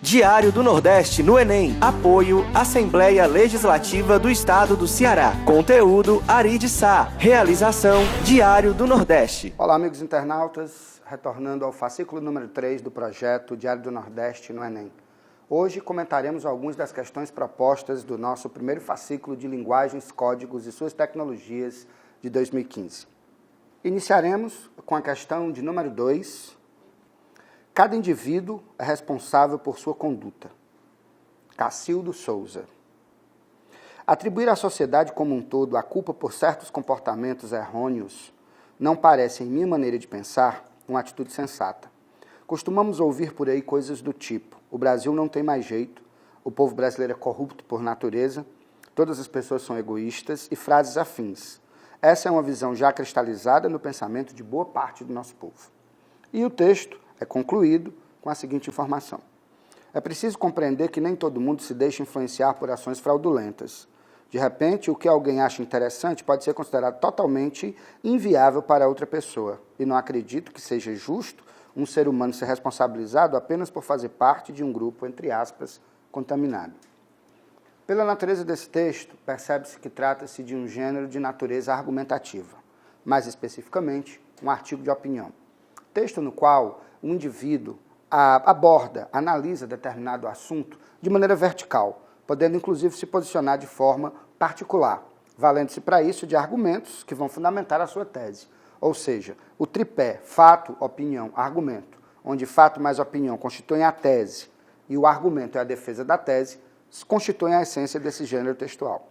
Diário do Nordeste no Enem. Apoio Assembleia Legislativa do Estado do Ceará. Conteúdo Ari de Sá. Realização Diário do Nordeste. Olá, amigos internautas. Retornando ao fascículo número 3 do projeto Diário do Nordeste no Enem. Hoje comentaremos algumas das questões propostas do nosso primeiro fascículo de Linguagens, Códigos e suas Tecnologias de 2015. Iniciaremos com a questão de número 2. Cada indivíduo é responsável por sua conduta. Cacildo Souza. Atribuir à sociedade como um todo a culpa por certos comportamentos errôneos não parece, em minha maneira de pensar, uma atitude sensata. Costumamos ouvir por aí coisas do tipo: o Brasil não tem mais jeito, o povo brasileiro é corrupto por natureza, todas as pessoas são egoístas e frases afins. Essa é uma visão já cristalizada no pensamento de boa parte do nosso povo. E o texto é concluído com a seguinte informação. É preciso compreender que nem todo mundo se deixa influenciar por ações fraudulentas. De repente, o que alguém acha interessante pode ser considerado totalmente inviável para outra pessoa. E não acredito que seja justo um ser humano ser responsabilizado apenas por fazer parte de um grupo, entre aspas, contaminado. Pela natureza desse texto, percebe-se que trata-se de um gênero de natureza argumentativa, mais especificamente, um artigo de opinião. Texto no qual o indivíduo aborda, analisa determinado assunto de maneira vertical, podendo inclusive se posicionar de forma particular, valendo-se para isso de argumentos que vão fundamentar a sua tese. Ou seja, o tripé fato, opinião, argumento, onde fato mais opinião constituem a tese e o argumento é a defesa da tese, constituem a essência desse gênero textual.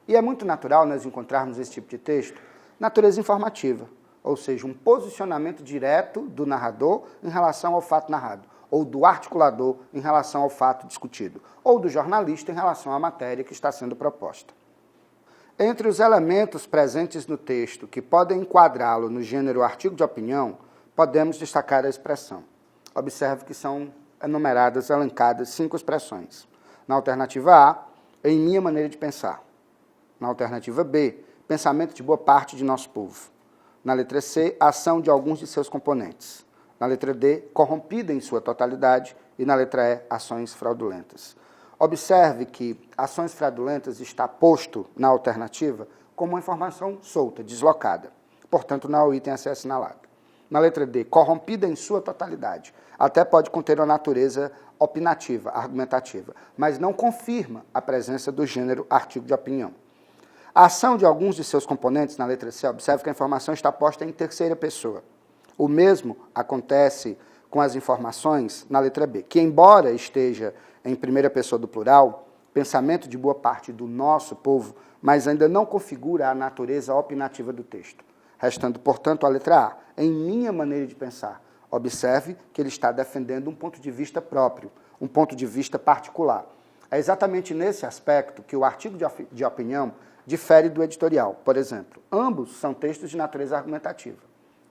E é muito natural nós encontrarmos esse tipo de texto, natureza informativa, ou seja, um posicionamento direto do narrador em relação ao fato narrado, ou do articulador em relação ao fato discutido, ou do jornalista em relação à matéria que está sendo proposta. Entre os elementos presentes no texto que podem enquadrá-lo no gênero artigo de opinião, podemos destacar a expressão. Observe que são enumeradas, elencadas 5 expressões. Na alternativa A, em minha maneira de pensar. Na alternativa B, pensamento de boa parte de nosso povo. Na letra C, ação de alguns de seus componentes. Na letra D, corrompida em sua totalidade. E na letra E, ações fraudulentas. Observe que ações fraudulentas está posto na alternativa como uma informação solta, deslocada. Portanto, não é o item a ser assinalado. Na letra D, corrompida em sua totalidade. Até pode conter uma natureza opinativa, argumentativa, mas não confirma a presença do gênero artigo de opinião. A ação de alguns de seus componentes, na letra C, observe que a informação está posta em terceira pessoa. O mesmo acontece com as informações na letra B, que embora esteja em primeira pessoa do plural, pensamento de boa parte do nosso povo, mas ainda não configura a natureza opinativa do texto. Restando, portanto, a letra A, em minha maneira de pensar. Observe que ele está defendendo um ponto de vista próprio, um ponto de vista particular. É exatamente nesse aspecto que o artigo de opinião difere do editorial. Por exemplo, ambos são textos de natureza argumentativa.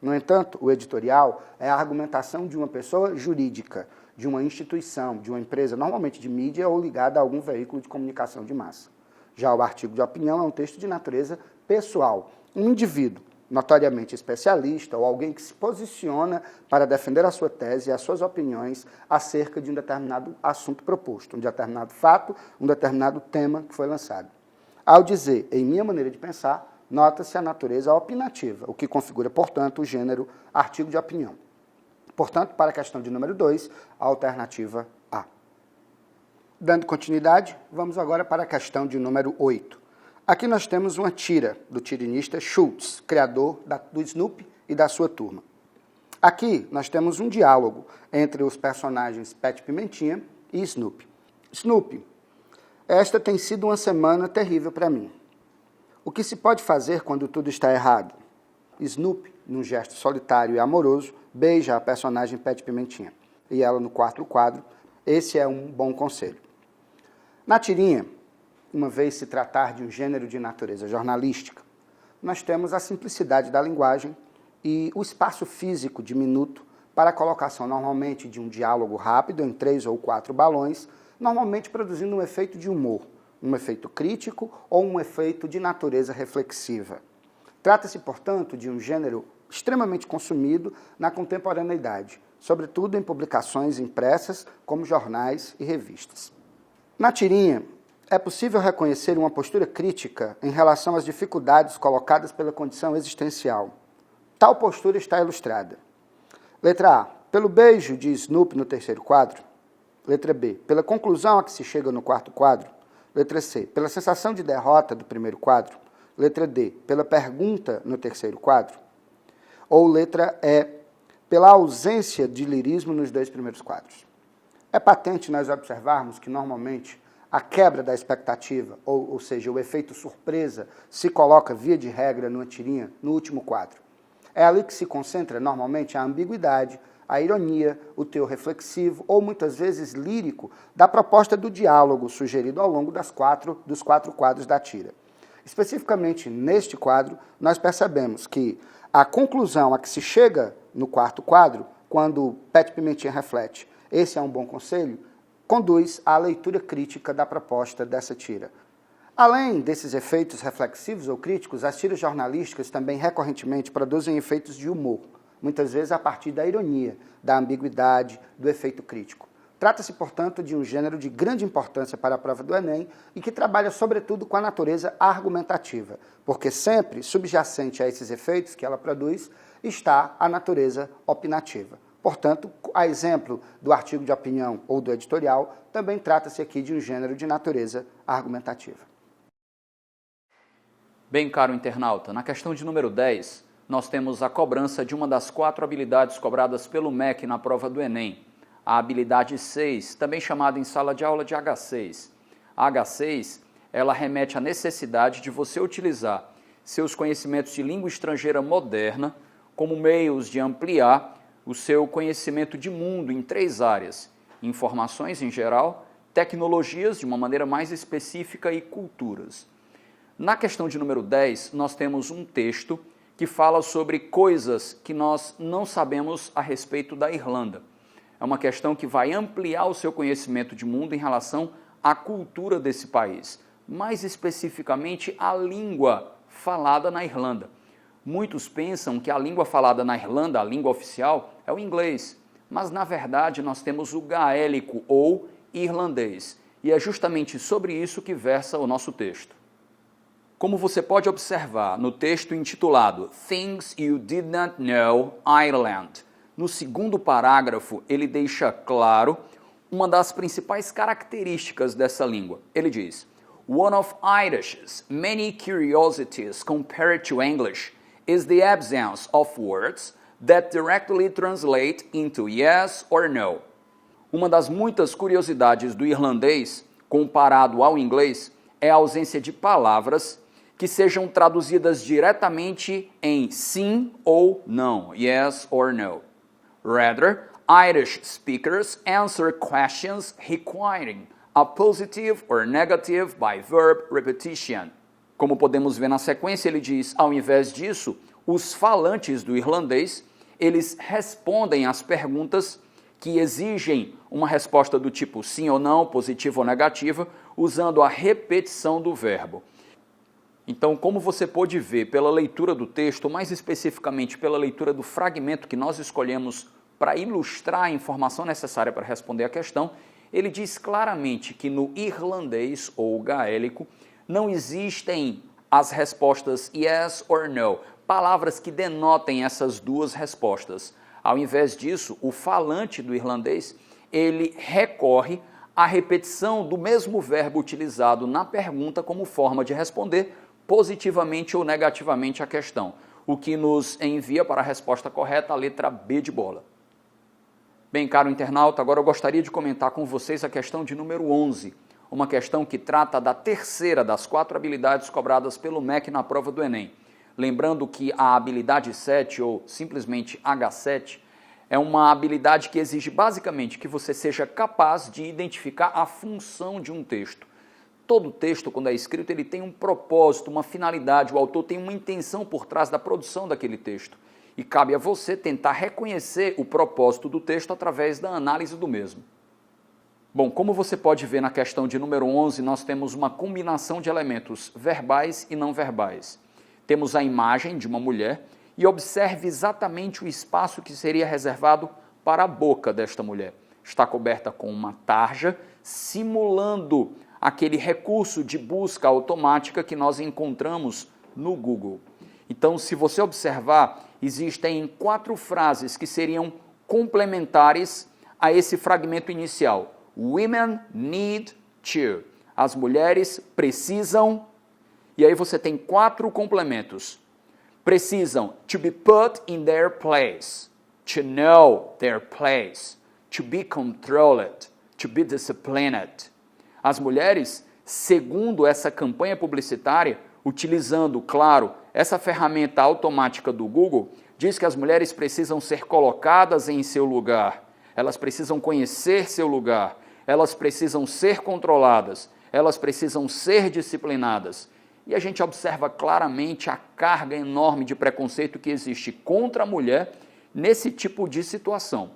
No entanto, o editorial é a argumentação de uma pessoa jurídica, de uma instituição, de uma empresa, normalmente de mídia ou ligada a algum veículo de comunicação de massa. Já o artigo de opinião é um texto de natureza pessoal. Um indivíduo, notoriamente especialista, ou alguém que se posiciona para defender a sua tese e as suas opiniões acerca de um determinado assunto proposto, um determinado fato, um determinado tema que foi lançado. Ao dizer, em minha maneira de pensar, nota-se a natureza opinativa, o que configura, portanto, o gênero artigo de opinião. Portanto, para a questão de número 2, a alternativa A. Dando continuidade, vamos agora para a questão de número 8. Aqui nós temos uma tira do tirinista Schultz, criador do Snoopy e da sua turma. Aqui nós temos um diálogo entre os personagens Pet Pimentinha e Snoopy. Snoopy, esta tem sido uma semana terrível para mim. O que se pode fazer quando tudo está errado? Snoopy, num gesto solitário e amoroso, beija a personagem Pet Pimentinha. E ela, no quarto quadro, esse é um bom conselho. Na tirinha, uma vez se tratar de um gênero de natureza jornalística, nós temos a simplicidade da linguagem e o espaço físico diminuto para a colocação normalmente de um diálogo rápido em 3 ou 4 balões, normalmente produzindo um efeito de humor, um efeito crítico ou um efeito de natureza reflexiva. Trata-se, portanto, de um gênero extremamente consumido na contemporaneidade, sobretudo em publicações impressas, como jornais e revistas. Na tirinha, é possível reconhecer uma postura crítica em relação às dificuldades colocadas pela condição existencial. Tal postura está ilustrada. Letra A. Pelo beijo de Snoopy no terceiro quadro. Letra B. Pela conclusão a que se chega no quarto quadro. Letra C. Pela sensação de derrota do primeiro quadro. Letra D. Pela pergunta no terceiro quadro. Ou letra E. Pela ausência de lirismo nos dois primeiros quadros. É patente nós observarmos que, normalmente, a quebra da expectativa, ou seja, o efeito surpresa, se coloca, via de regra, numa tirinha, no último quadro. É ali que se concentra, normalmente, a ambiguidade, a ironia, o teor reflexivo, ou muitas vezes lírico, da proposta do diálogo sugerido ao longo dos quatro quadros da tira. Especificamente neste quadro, nós percebemos que a conclusão a que se chega no quarto quadro, quando Pet Pimentinha reflete, esse é um bom conselho, conduz à leitura crítica da proposta dessa tira. Além desses efeitos reflexivos ou críticos, as tiras jornalísticas também recorrentemente produzem efeitos de humor, muitas vezes a partir da ironia, da ambiguidade, do efeito crítico. Trata-se, portanto, de um gênero de grande importância para a prova do Enem e que trabalha, sobretudo, com a natureza argumentativa, porque sempre subjacente a esses efeitos que ela produz está a natureza opinativa. Portanto, a exemplo do artigo de opinião ou do editorial, também trata-se aqui de um gênero de natureza argumentativa. Bem, caro internauta, na questão de número 10, nós temos a cobrança de uma das 4 habilidades cobradas pelo MEC na prova do Enem, a habilidade 6, também chamada em sala de aula de H6. A H6, ela remete à necessidade de você utilizar seus conhecimentos de língua estrangeira moderna como meios de ampliar o seu conhecimento de mundo em 3 áreas: informações em geral, tecnologias de uma maneira mais específica e culturas. Na questão de número 10, nós temos um texto que fala sobre coisas que nós não sabemos a respeito da Irlanda. É uma questão que vai ampliar o seu conhecimento de mundo em relação à cultura desse país, mais especificamente a língua falada na Irlanda. Muitos pensam que a língua falada na Irlanda, a língua oficial, é o inglês, mas na verdade nós temos o gaélico ou irlandês, e é justamente sobre isso que versa o nosso texto. Como você pode observar no texto intitulado Things You Did Not Know, Ireland, no segundo parágrafo ele deixa claro uma das principais características dessa língua. Ele diz: One of Irish's many curiosities compared to English is the absence of words that directly translate into yes or no. Uma das muitas curiosidades do irlandês, comparado ao inglês, é a ausência de palavras que sejam traduzidas diretamente em sim ou não, yes or no. Rather, Irish speakers answer questions requiring a positive or negative by verb repetition. Como podemos ver na sequência, ele diz, ao invés disso, os falantes do irlandês, eles respondem às perguntas que exigem uma resposta do tipo sim ou não, positiva ou negativa, usando a repetição do verbo. Então, como você pôde ver pela leitura do texto, mais especificamente pela leitura do fragmento que nós escolhemos para ilustrar a informação necessária para responder a questão, ele diz claramente que no irlandês ou gaélico não existem as respostas yes or no, palavras que denotem essas duas respostas. Ao invés disso, o falante do irlandês, ele recorre à repetição do mesmo verbo utilizado na pergunta como forma de responder positivamente ou negativamente a questão, o que nos envia para a resposta correta, a letra B de bola. Bem, caro internauta, agora eu gostaria de comentar com vocês a questão de número 11, uma questão que trata da terceira das 4 habilidades cobradas pelo MEC na prova do Enem. Lembrando que a habilidade 7, ou simplesmente H7, é uma habilidade que exige basicamente que você seja capaz de identificar a função de um texto. Todo texto, quando é escrito, ele tem um propósito, uma finalidade, o autor tem uma intenção por trás da produção daquele texto. E cabe a você tentar reconhecer o propósito do texto através da análise do mesmo. Bom, como você pode ver na questão de número 11, nós temos uma combinação de elementos verbais e não verbais. Temos a imagem de uma mulher e observe exatamente o espaço que seria reservado para a boca desta mulher. Está coberta com uma tarja, simulando aquele recurso de busca automática que nós encontramos no Google. Então, se você observar, existem 4 frases que seriam complementares a esse fragmento inicial. Women need to. As mulheres precisam. E aí você tem 4 complementos. Precisam to be put in their place, to know their place, to be controlled, to be disciplined. As mulheres, segundo essa campanha publicitária, utilizando, claro, essa ferramenta automática do Google, diz que as mulheres precisam ser colocadas em seu lugar, elas precisam conhecer seu lugar, elas precisam ser controladas, elas precisam ser disciplinadas. E a gente observa claramente a carga enorme de preconceito que existe contra a mulher nesse tipo de situação.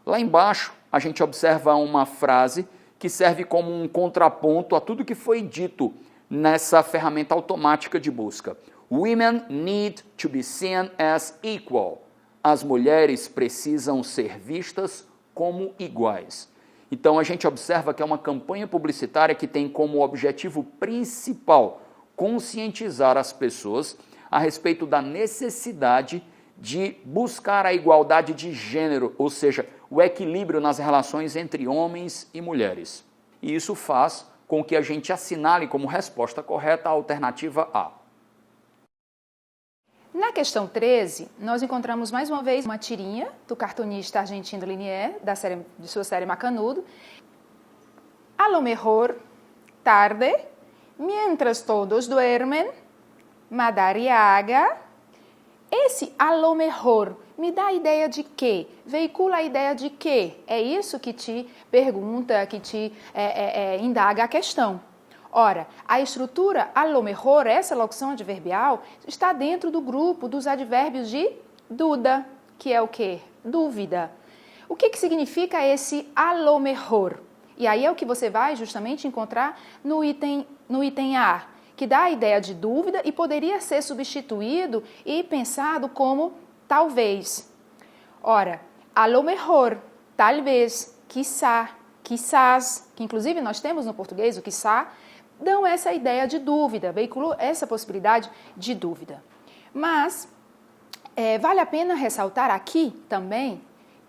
Lá embaixo, a gente observa uma frase que serve como um contraponto a tudo que foi dito nessa ferramenta automática de busca. Women need to be seen as equal. As mulheres precisam ser vistas como iguais. Então a gente observa que é uma campanha publicitária que tem como objetivo principal conscientizar as pessoas a respeito da necessidade de buscar a igualdade de gênero, ou seja, o equilíbrio nas relações entre homens e mulheres. E isso faz com que a gente assinale como resposta correta a alternativa A. Na questão 13, nós encontramos mais uma vez uma tirinha do cartunista argentino Linier, de sua série Macanudo. A lo mejor, tarde, mientras todos duermen, Madariaga. Esse a lo mejor me dá a ideia de quê? Veicula a ideia de quê? É isso que te pergunta, que te indaga a questão. Ora, a estrutura a lo mejor, essa locução adverbial, está dentro do grupo dos advérbios de duda, que é o quê? Dúvida. O que significa esse a lo mejor? E aí é o que você vai justamente encontrar no item A, que dá a ideia de dúvida e poderia ser substituído e pensado como talvez. Ora, a lo mejor, talvez, quizá, quizás, que inclusive nós temos no português o quiçá, dão essa ideia de dúvida, veiculam essa possibilidade de dúvida. Mas vale a pena ressaltar aqui também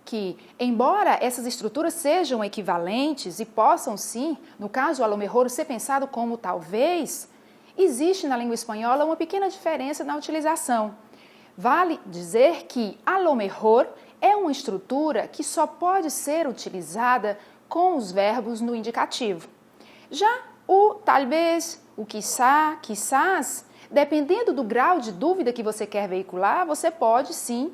que, embora essas estruturas sejam equivalentes e possam sim, no caso a lo mejor, ser pensado como talvez, existe na língua espanhola uma pequena diferença na utilização. Vale dizer que a lo mejor é uma estrutura que só pode ser utilizada com os verbos no indicativo. Já o talvez, o quiçá, quizás, dependendo do grau de dúvida que você quer veicular, você pode sim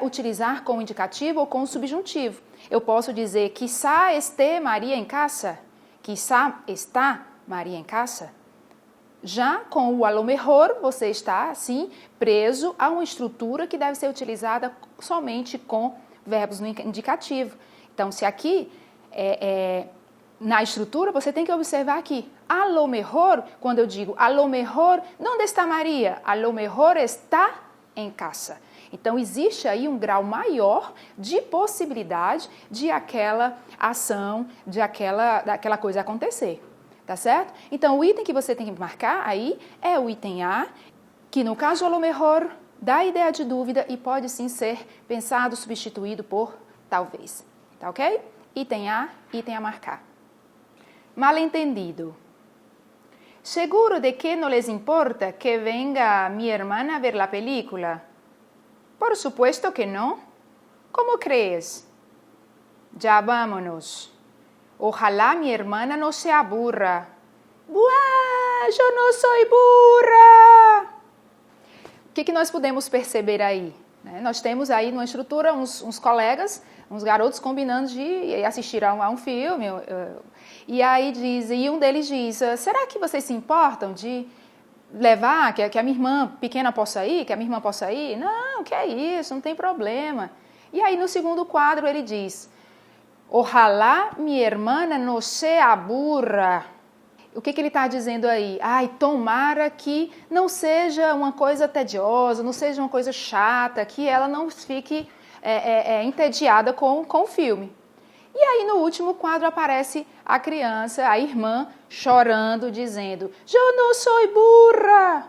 utilizar com o indicativo ou com o subjuntivo. Eu posso dizer quizá esté Maria em casa, quizá está Maria em casa. Já com o a lo mejor, você está, assim, preso a uma estrutura que deve ser utilizada somente com verbos no indicativo. Então, se aqui, na estrutura, você tem que observar aqui, a lo mejor, quando eu digo a lo mejor, onde está Maria? A lo mejor está em casa. Então, existe aí um grau maior de possibilidade de aquela ação, daquela coisa acontecer. Tá certo? Então, o item que você tem que marcar aí é o item A, que no caso, a lo mejor, dá a ideia de dúvida e pode sim ser pensado, substituído por talvez. Tá ok? Item A marcar. Malentendido. ¿Seguro de que no les importa que venga mi hermana a ver la película? Por supuesto que no. ¿Cómo crees? Ya vámonos. Ojalá mi hermana no se aburra. ¡Buah! Eu não sou burra! O que nós podemos perceber aí? Nós temos aí numa estrutura uns colegas, uns garotos combinando de assistir a um filme. E aí e um deles diz, será que vocês se importam de levar, que a minha irmã pequena possa ir, que a minha irmã possa ir? Não, que é isso, não tem problema. E aí no segundo quadro ele diz, ojalá mi hermana no se aburra. O que ele está dizendo aí? Ai, tomara que não seja uma coisa tediosa, não seja uma coisa chata, que ela não fique entediada com o filme. E aí no último quadro aparece a criança, a irmã, chorando, dizendo, eu não sou burra,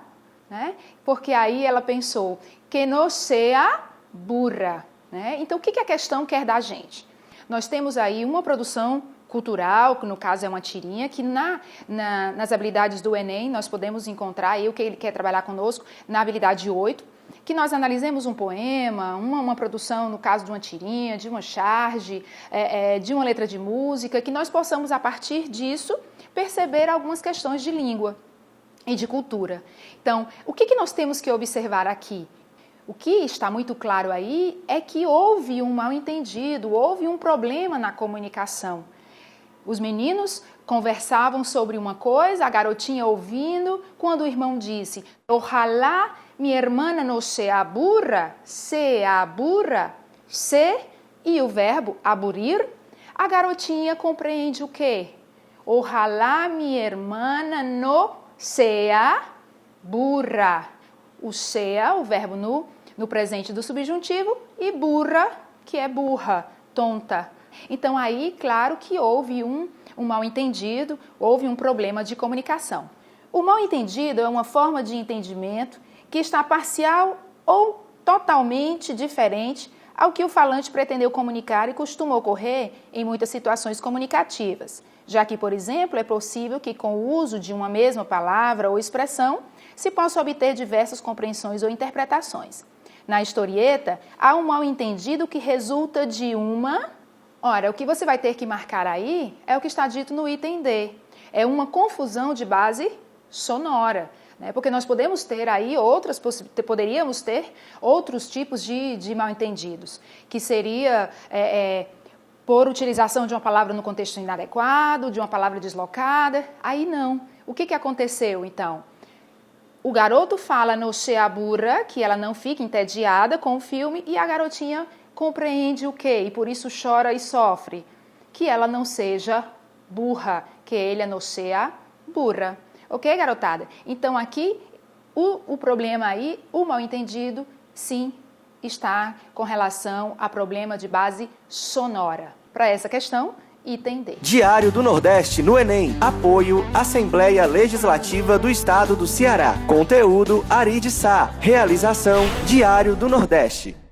né? Porque aí ela pensou, que não seja burra, né? Então o que a questão quer da gente? Nós temos aí uma produção cultural, que no caso é uma tirinha, que nas habilidades do Enem nós podemos encontrar, aí o que ele quer trabalhar conosco, na habilidade 8, que nós analisemos um poema, uma produção, no caso de uma tirinha, de uma charge, de uma letra de música, que nós possamos, a partir disso, perceber algumas questões de língua e de cultura. Então, o que nós temos que observar aqui? O que está muito claro aí é que houve um mal-entendido, houve um problema na comunicação. Os meninos conversavam sobre uma coisa, a garotinha ouvindo, quando o irmão disse, ojalá minha irmã não seja burra, se, e o verbo aburrir, a garotinha compreende o quê? Ojalá minha irmã não seja burra. O seja, o verbo no presente do subjuntivo, e burra, que é burra, tonta. Então aí, claro que houve um mal-entendido, houve um problema de comunicação. O mal-entendido é uma forma de entendimento que está parcial ou totalmente diferente ao que o falante pretendeu comunicar e costuma ocorrer em muitas situações comunicativas, já que, por exemplo, é possível que com o uso de uma mesma palavra ou expressão se possa obter diversas compreensões ou interpretações. Na historieta, há um mal-entendido que resulta de uma... Ora, o que você vai ter que marcar aí é o que está dito no item D. É uma confusão de base sonora, né? Porque nós podemos ter aí poderíamos ter outros tipos de mal-entendidos, que seria por utilização de uma palavra no contexto inadequado, de uma palavra deslocada. Aí não. O que aconteceu, então? O garoto fala no seja burra, que ela não fica entediada com o filme, e a garotinha compreende o quê? E por isso chora e sofre. Que ela não seja burra, que ela não seja burra. Ok, garotada? Então aqui, o problema aí, o mal-entendido, sim, está com relação a problema de base sonora. Para essa questão, item D. Diário do Nordeste no Enem. Apoio Assembleia Legislativa do Estado do Ceará. Conteúdo Aride Sá. Realização Diário do Nordeste.